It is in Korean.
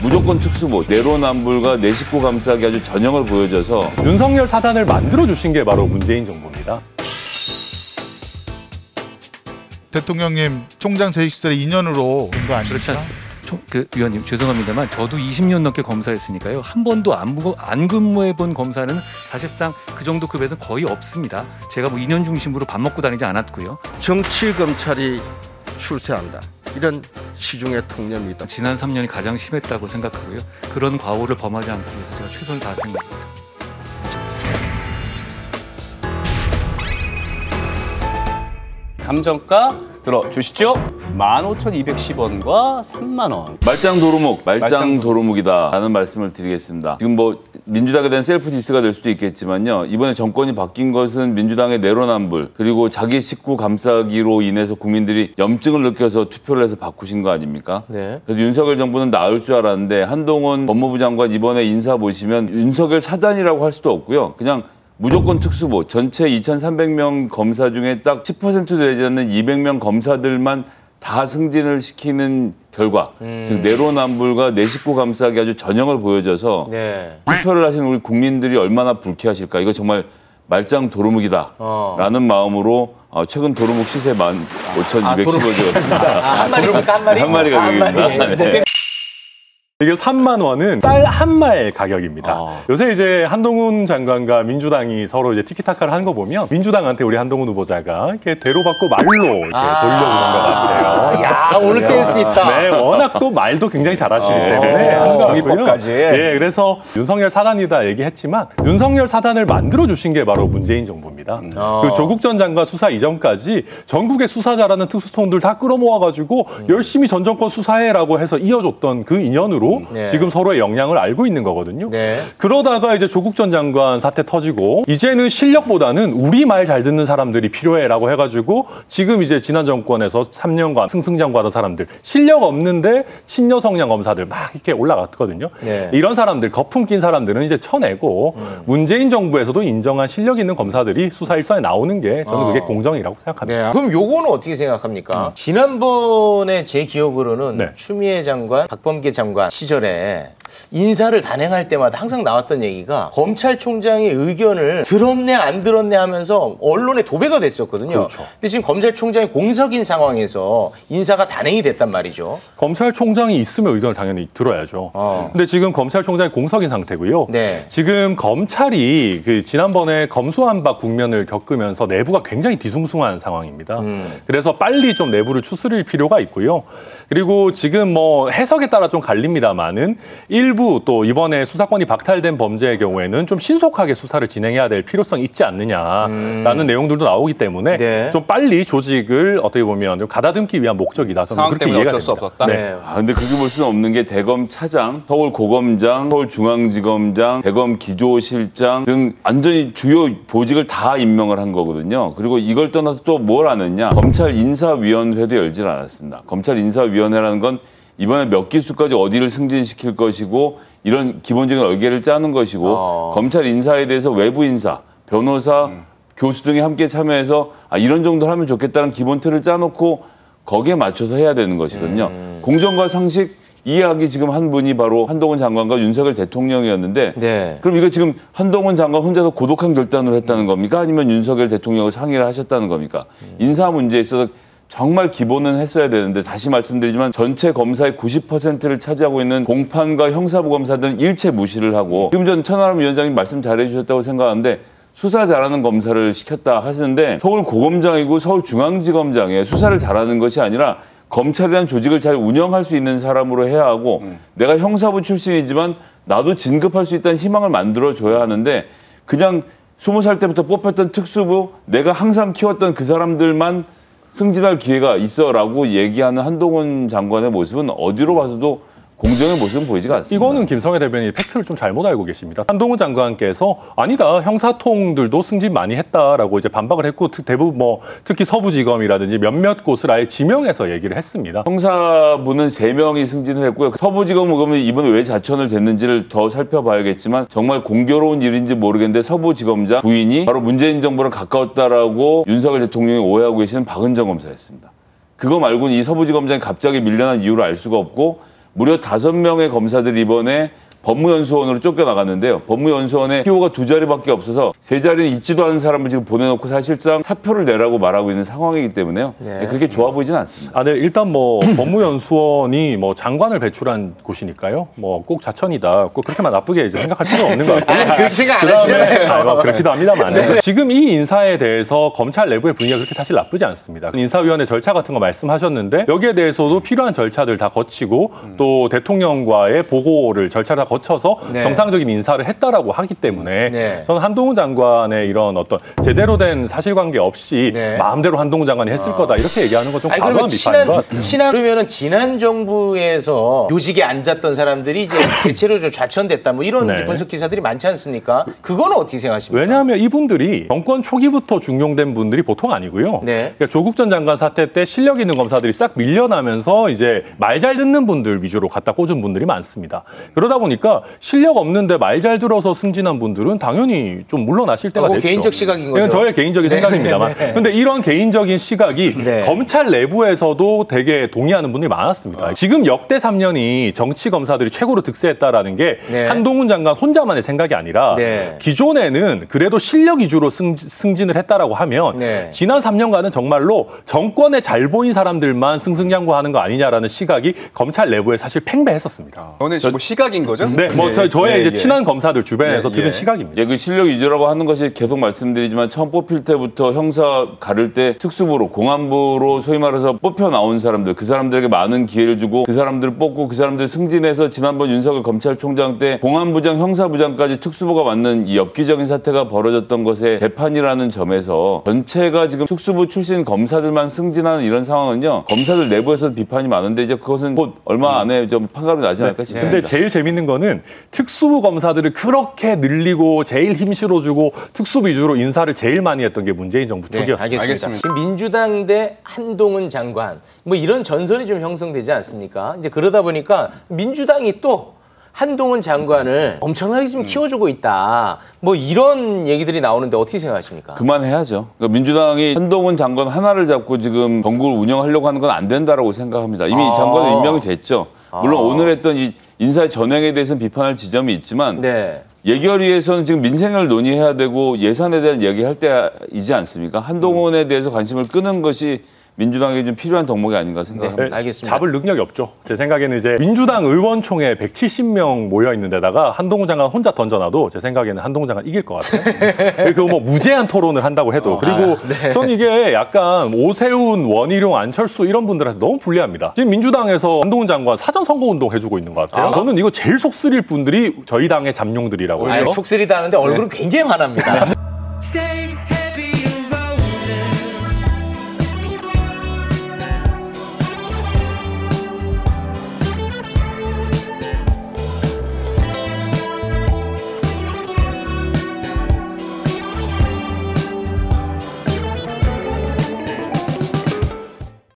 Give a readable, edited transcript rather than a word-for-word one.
무조건 특수보, 내로남불과 내 식구 감싸기 아주 전형을 보여줘서 윤석열 사단을 만들어주신 게 바로 문재인 정부입니다. 대통령님 총장 재직 시절에 2년으로 된 거 아닙니까? 그렇지 않습니까? 위원님 죄송합니다만 저도 20년 넘게 검사했으니까요. 한 번도 안 근무해본 검사는 사실상 그 정도 급에서는 거의 없습니다. 제가 뭐 2년 중심으로 밥 먹고 다니지 않았고요. 정치 검찰이 출세한다. 이런 시중의 통념이다. 지난 3년이 가장 심했다고 생각하고요. 그런 과오를 범하지 않기 위해서 제가 최선을 다했습니다. 감정가 들어주시죠. 15,210원과 3만 원. 말짱 도루묵이다 라는 말씀을 드리겠습니다. 지금 뭐 민주당에 대한 셀프 디스가 될 수도 있겠지만요. 이번에 정권이 바뀐 것은 민주당의 내로남불 그리고 자기 식구 감싸기로 인해서 국민들이 염증을 느껴서 투표를 해서 바꾸신 거 아닙니까? 네. 그래서 윤석열 정부는 나을 줄 알았는데 한동훈 법무부 장관 이번에 인사 보시면 윤석열 사단이라고 할 수도 없고요. 그냥 무조건 특수보, 전체 2,300명 검사 중에 딱 10%도 되지 않는 200명 검사들만 다 승진을 시키는 결과, 즉 내로남불과 내 식구 감싸기 아주 전형을 보여줘서 투표를 하신 우리 국민들이 얼마나 불쾌하실까. 이거 정말 말짱 도루묵이다 라는 마음으로 최근 도루묵 시세 15,210원이었습니다. 한 마리니까 한 마리? 한 마리가 되겠습니다. 이게 3만 원은 쌀 한 말 가격입니다. 요새 이제 한동훈 장관과 민주당이 서로 이제 티키타카를 하는 거 보면 민주당한테 우리 한동훈 후보자가 이렇게 대로받고 말로 이렇게 돌려주는 것 같아요. 야, 오늘 센스 있다. 네, 워낙 또 말도 굉장히 잘하시기 때문에 중위법까지. 예, 그래서 윤석열 사단이다 얘기했지만 윤석열 사단을 만들어주신 게 바로 문재인 정부입니다. 그 조국 전 장관 수사 이전까지 전국의 수사 잘하는 특수통들 다 끌어모아가지고 열심히 전 정권 수사해라고 해서 이어줬던 그 인연으로 지금 서로의 역량을 알고 있는 거거든요. 그러다가 이제 조국 전 장관 사태 터지고 이제는 실력보다는 우리 말 잘 듣는 사람들이 필요해라고 해가지고 지금 이제 지난 정권에서 3년간 승승장구하던 사람들 실력 없는데 친여 성향 검사들 막 이렇게 올라갔거든요. 이런 사람들 거품 낀 사람들은 이제 쳐내고 문재인 정부에서도 인정한 실력 있는 검사들이 수사 일선에 나오는 게 저는 그게 공정이라고 생각합니다. 그럼 요거는 어떻게 생각합니까? 지난번에 제 기억으로는 추미애 장관, 박범계 장관 시절에 인사를 단행할 때마다 항상 나왔던 얘기가 검찰총장의 의견을 들었네 안 들었네 하면서 언론에 도배가 됐었거든요. 근데 지금 검찰총장이 공석인 상황에서 인사가 단행이 됐단 말이죠. 검찰총장이 있으면 의견을 당연히 들어야죠. 근데 지금 검찰총장이 공석인 상태고요. 지금 검찰이 그 지난번에 검수완박 국면을 겪으면서 내부가 굉장히 뒤숭숭한 상황입니다. 그래서 빨리 좀 내부를 추스릴 필요가 있고요. 그리고 지금 뭐 해석에 따라 좀 갈립니다만은 일부 또 이번에 수사권이 박탈된 범죄의 경우에는 좀 신속하게 수사를 진행해야 될 필요성이 있지 않느냐라는 내용들도 나오기 때문에 좀 빨리 조직을 어떻게 보면 좀 가다듬기 위한 목적이다. 저는 그렇게 이해가 어쩔 수 없었다. 근데 그게 볼 수는 없는 게 대검 차장, 서울 고검장, 서울중앙지검장, 대검 기조실장 등 완전히 주요 보직을 다 임명을 한 거거든요. 그리고 이걸 떠나서 또 뭘 하느냐. 검찰 인사위원회도 열질 않았습니다. 검찰 인사위원회라는 건 이번에 몇 기수까지 어디를 승진시킬 것이고 이런 기본적인 얼개를 짜는 것이고 검찰 인사에 대해서 외부 인사, 변호사, 교수 등이 함께 참여해서 이런 정도를 하면 좋겠다는 기본 틀을 짜놓고 거기에 맞춰서 해야 되는 것이거든요. 공정과 상식 이해하기 지금 한 분이 바로 한동훈 장관과 윤석열 대통령이었는데 그럼 이거 지금 한동훈 장관 혼자서 고독한 결단을 했다는 겁니까? 아니면 윤석열 대통령과 상의를 하셨다는 겁니까? 인사 문제에 있어서 정말 기본은 했어야 되는데 다시 말씀드리지만 전체 검사의 90%를 차지하고 있는 공판과 형사부 검사들은 일체 무시를 하고 지금 전 천하람 위원장님 말씀 잘해 주셨다고 생각하는데 수사 잘하는 검사를 시켰다 하시는데 서울 고검장이고 서울중앙지검장에 수사를 잘하는 것이 아니라 검찰이라는 조직을 잘 운영할 수 있는 사람으로 해야 하고 내가 형사부 출신이지만 나도 진급할 수 있다는 희망을 만들어줘야 하는데 그냥 20살 때부터 뽑혔던 특수부 내가 항상 키웠던 그 사람들만 승진할 기회가 있어라고 얘기하는 한동훈 장관의 모습은 어디로 봐서도 공정의 모습은 보이지가 않습니다. 이거는 김성애 대변인이 팩트를 좀 잘못 알고 계십니다. 한동훈 장관께서 아니다 형사통들도 승진 많이 했다라고 이제 반박을 했고 대부분 뭐 특히 서부지검이라든지 몇몇 곳을 아예 지명해서 얘기를 했습니다. 형사부는 3명이 승진을 했고요. 서부지검은 이번에 왜 자천을 됐는지를 더 살펴봐야겠지만 정말 공교로운 일인지 모르겠는데 서부지검장 부인이 바로 문재인 정부랑 가까웠다라고 윤석열 대통령이 오해하고 계시는 박은정 검사였습니다. 그거 말고는 이 서부지검장이 갑자기 밀려난 이유를 알 수가 없고 무려 5명의 검사들이 이번에 법무연수원으로 쫓겨나갔는데요. 법무연수원에 PO가 2자리밖에 없어서 3자리는 있지도 않은 사람을 지금 보내놓고 사실상 사표를 내라고 말하고 있는 상황이기 때문에요. 네. 그렇게 좋아 보이진 않습니다. 네, 일단 뭐 법무연수원이 뭐 장관을 배출한 곳이니까요. 뭐 꼭 자천이다. 꼭 그렇게만 나쁘게 이제 생각할 필요가 없는 것 같고요. 그렇게 생각 안 하시잖아요. 뭐 그렇기도 합니다만. 지금 이 인사에 대해서 검찰 내부의 분위기가 그렇게 사실 나쁘지 않습니다. 인사위원회 절차 같은 거 말씀하셨는데 여기에 대해서도 필요한 절차들 다 거치고 또 대통령과의 보고를 절차를 다 거쳐서 네. 정상적인 인사를 했다라고 하기 때문에 네. 저는 한동훈 장관의 이런 어떤 제대로 된 사실관계 없이 네. 마음대로 한동훈 장관이 했을 거다 이렇게 얘기하는 건 좀 과도한 그러면 비판인 것 같아요. 그러면은 지난 정부에서 요직에 앉았던 사람들이 이제 대체로 좀 좌천됐다 뭐 이런 네. 분석 기사들이 많지 않습니까? 그거는 어떻게 생각하십니까? 왜냐하면 이분들이 정권 초기부터 중용된 분들이 보통 아니고요. 네. 그러니까 조국 전 장관 사태 때 실력 있는 검사들이 싹 밀려나면서 이제 말 잘 듣는 분들 위주로 갖다 꽂은 분들이 많습니다. 그러다 보니까 실력 없는데 말 잘 들어서 승진한 분들은 당연히 좀 물러나실 때가 됐죠. 개인적 시각인 거죠. 이건 저의 개인적인 생각입니다만. 그런데 이런 개인적인 시각이 네. 검찰 내부에서도 되게 동의하는 분들이 많았습니다. 지금 역대 3년이 정치 검사들이 최고로 득세했다라는 게 네. 한동훈 장관 혼자만의 생각이 아니라 네. 기존에는 그래도 실력 위주로 승진을 했다라고 하면 네. 지난 3년간은 정말로 정권에 잘 보인 사람들만 승승장구하는 거 아니냐라는 시각이 검찰 내부에 사실 팽배했었습니다. 오늘 뭐 시각인 거죠? 네, 뭐 저의 이제 예. 친한 검사들 주변에서 들은 시각입니다. 예, 그 실력 위주라고 하는 것이 계속 말씀드리지만 처음 뽑힐 때부터 형사 가를 때 특수부로 공안부로 소위 말해서 뽑혀 나온 사람들 그 사람들에게 많은 기회를 주고 그 사람들을 뽑고 그 사람들 승진해서 지난번 윤석열 검찰총장 때 공안부장 형사부장까지 특수부가 맡는 이 엽기적인 사태가 벌어졌던 것의 대판이라는 점에서 전체가 지금 특수부 출신 검사들만 승진하는 이런 상황은요 검사들 내부에서 비판이 많은데 이제 그것은 곧 얼마 안에 좀 판가름 나지 않을까 싶습니다. 근데 제일 재밌는 거는 특수부 검사들을 그렇게 늘리고 제일 힘 실어주고 특수부 위주로 인사를 제일 많이 했던 게 문재인 정부 쪽이었습니다. 알겠습니다. 지금 민주당 대 한동훈 장관 뭐 이런 전선이 좀 형성되지 않습니까? 이제 그러다 보니까 민주당이 또 한동훈 장관을 엄청나게 지금 키워주고 있다. 뭐 이런 얘기들이 나오는데 어떻게 생각하십니까? 그만해야죠. 그러니까 민주당이 한동훈 장관 하나를 잡고 지금 정국을 운영하려고 하는 건 안 된다라고 생각합니다. 이미 장관은 임명이 됐죠. 물론 오늘 했던 이 인사의 전횡에 대해서는 비판할 지점이 있지만 네. 예결위에서는 지금 민생을 논의해야 되고 예산에 대한 얘기할 때이지 않습니까? 한동훈에 대해서 관심을 끄는 것이 민주당에 좀 필요한 덕목이 아닌가 생각합니다. 네, 알겠습니다. 잡을 능력이 없죠. 제 생각에는 이제 민주당 의원총회 170명 모여 있는 데다가 한동훈 장관 혼자 던져놔도 제 생각에는 한동훈 장관 이길 것 같아요. 그 뭐 무제한 토론을 한다고 해도 그리고 전 이게 약간 오세훈, 원희룡, 안철수 이런 분들한테 너무 불리합니다. 지금 민주당에서 한동훈 장관 사전 선거 운동 해주고 있는 것 같아요. 저는 이거 제일 속 쓰릴 분들이 저희 당의 잠룡들이라고 해요. 속쓰리다 하는데 얼굴은 굉장히 화납니다.